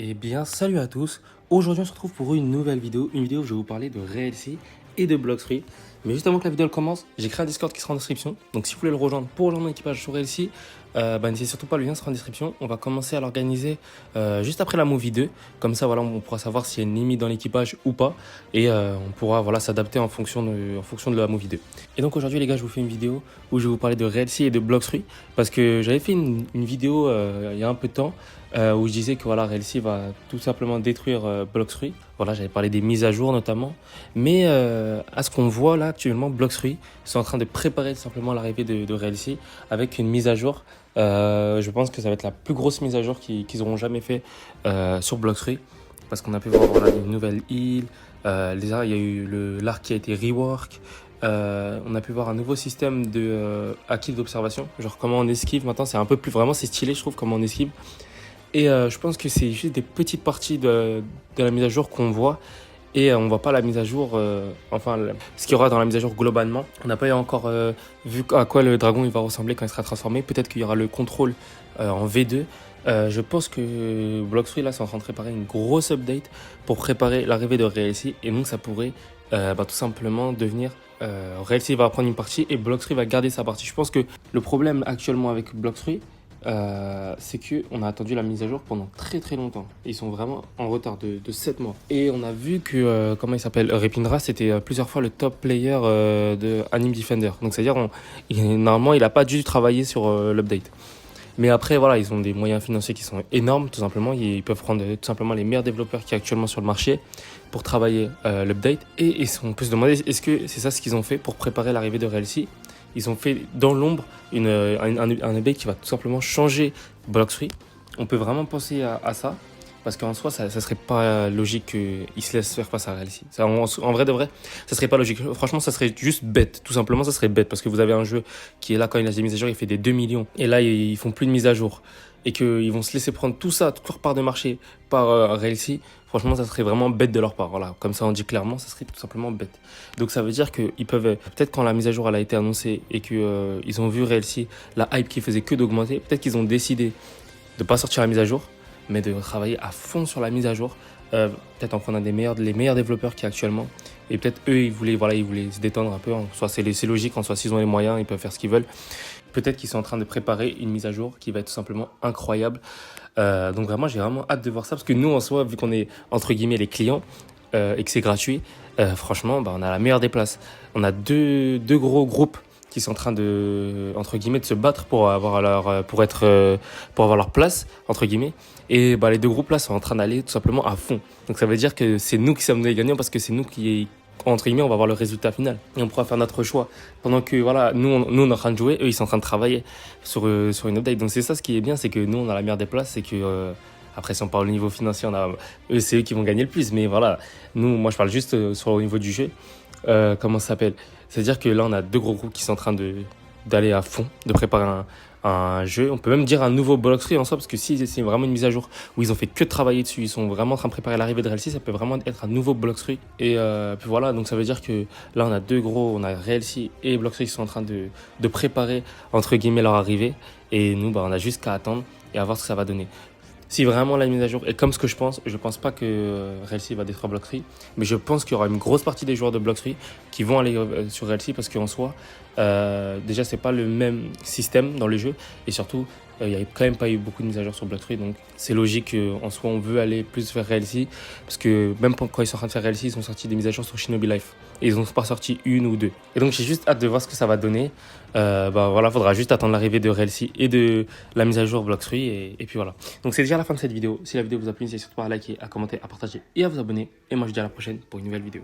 Eh bien, salut à tous. Aujourd'hui, on se retrouve pour une nouvelle vidéo. Une vidéo où je vais vous parler de RLC et de Blockstreet. Mais juste avant que la vidéo commence, j'ai créé un Discord qui sera en description. Donc, si vous voulez le rejoindre pour rejoindre mon équipage sur RLC, n'hésitez surtout pas, le lien sera en description. On va commencer à l'organiser juste après la Movie 2. Comme ça, voilà, on pourra savoir s'il y a une limite dans l'équipage ou pas. Et on pourra s'adapter en fonction de la Movie 2. Et donc, aujourd'hui, les gars, je vous fais une vidéo où je vais vous parler de RLC et de Blockstreet. Parce que j'avais fait une vidéo il y a un peu de temps. Où je disais que RLC va tout simplement détruire Blockstreet. Voilà, j'avais parlé des mises à jour notamment. Mais à ce qu'on voit là actuellement, Blockstreet sont en train de préparer tout simplement l'arrivée de RLC avec une mise à jour. Je pense que ça va être la plus grosse mise à jour qu'ils auront jamais fait sur Blockstreet. Parce qu'on a pu voir une nouvelle île, il y a eu l'arc qui a été rework. On a pu voir un nouveau système de acquis d'observation. Genre comment on esquive maintenant, c'est un peu plus vraiment, c'est stylé je trouve comment on esquive. Et je pense que c'est juste des petites parties de la mise à jour qu'on voit. Et on ne voit pas la mise à jour, ce qu'il y aura dans la mise à jour globalement. On n'a pas encore vu à quoi le dragon il va ressembler quand il sera transformé. Peut-être qu'il y aura le contrôle en V2. Je pense que Blockstreet là, sont en train de préparer une grosse update pour préparer l'arrivée de RLC. Et donc ça pourrait tout simplement devenir... RLC va prendre une partie et Blockstreet va garder sa partie. Je pense que le problème actuellement avec Blockstreet, c'est qu'on a attendu la mise à jour pendant très très longtemps. Ils sont vraiment en retard de 7 mois. Et on a vu que, comment il s'appelle, Repindra, c'était plusieurs fois le top player de Anime Defender. Donc c'est-à-dire, normalement, il n'a pas dû travailler sur l'update. Mais après, voilà, ils ont des moyens financiers qui sont énormes, tout simplement. Ils peuvent prendre tout simplement les meilleurs développeurs qui sont actuellement sur le marché pour travailler l'update. Et on peut se demander, est-ce que c'est ça ce qu'ils ont fait pour préparer l'arrivée de RLC? Ils ont fait dans l'ombre un update qui va tout simplement changer Blockstreet. On peut vraiment penser à ça. Parce qu'en soi, ça serait pas logique qu'ils se laissent faire face à RLC. En vrai de vrai, ça serait pas logique. Franchement, ça serait juste bête. Tout simplement, ça serait bête. Parce que vous avez un jeu qui est là, quand il a des mises à jour, il fait des 2 millions. Et là, ils font plus de mises à jour. Et qu'ils vont se laisser prendre tout ça, toute leur part de marché par RLC. Franchement, ça serait vraiment bête de leur part. Voilà, comme ça, on dit clairement, ça serait tout simplement bête. Donc, ça veut dire qu'ils peuvent, peut-être quand la mise à jour elle a été annoncée et qu'ils ont vu RLC, la hype qui faisait que d'augmenter, peut-être qu'ils ont décidé de pas sortir la mise à jour, mais de travailler à fond sur la mise à jour, peut-être en prenant les meilleurs développeurs qui actuellement. Et peut-être eux, ils voulaient se détendre un peu. En soit c'est logique, en soit s'ils ont les moyens, ils peuvent faire ce qu'ils veulent. Peut-être qu'ils sont en train de préparer une mise à jour qui va être tout simplement incroyable. Donc vraiment, j'ai vraiment hâte de voir ça. Parce que nous, en soi, vu qu'on est entre guillemets les clients et que c'est gratuit, franchement, on a la meilleure des places. On a deux gros groupes qui sont en train de, entre guillemets, de se battre pour avoir leur place, entre guillemets. Et les deux groupes là sont en train d'aller tout simplement à fond. Donc ça veut dire que c'est nous qui sommes les gagnants parce que c'est nous qui, entre guillemets, on va voir le résultat final. Et on pourra faire notre choix. Pendant que, nous, on est en train de jouer, eux, ils sont en train de travailler sur une update. Donc c'est ça ce qui est bien, c'est que nous, on a la meilleure des places, c'est que... après, si on parle au niveau financier, c'est eux qui vont gagner le plus. Mais voilà, moi, je parle juste au niveau du jeu. Comment ça s'appelle? C'est-à-dire que là, on a deux gros groupes qui sont en train d'aller à fond, de préparer un jeu. On peut même dire un nouveau Blockstreet en soi, parce que si c'est vraiment une mise à jour où ils ont fait que de travailler dessus, ils sont vraiment en train de préparer l'arrivée de RLC, ça peut vraiment être un nouveau Blockstreet. Et puis voilà, donc ça veut dire que là, on a on a RLC et Blockstreet qui sont en train de préparer, entre guillemets, leur arrivée. Et nous, on a juste qu'à attendre et à voir ce que ça va donner. Si vraiment la mise à jour est comme ce que je pense pas que RLC va détruire Blockstreet, mais je pense qu'il y aura une grosse partie des joueurs de Blockstreet qui vont aller sur RLC parce qu'en soi, déjà c'est pas le même système dans le jeu et surtout il n'y a quand même pas eu beaucoup de mises à jour sur Blockstreet, donc c'est logique qu'en soi on veut aller plus vers RLC parce que même quand ils sont en train de faire RLC, ils ont sorti des mises à jour sur Shinobi Life et ils n'ont pas sorti une ou deux. Et donc j'ai juste hâte de voir ce que ça va donner. Faudra juste attendre l'arrivée de RLC et de la mise à jour Blockstreet et puis voilà. Donc c'est déjà la fin de cette vidéo. Si la vidéo vous a plu, n'hésitez surtout pas à liker, à commenter, à partager et à vous abonner. Et moi je vous dis à la prochaine pour une nouvelle vidéo.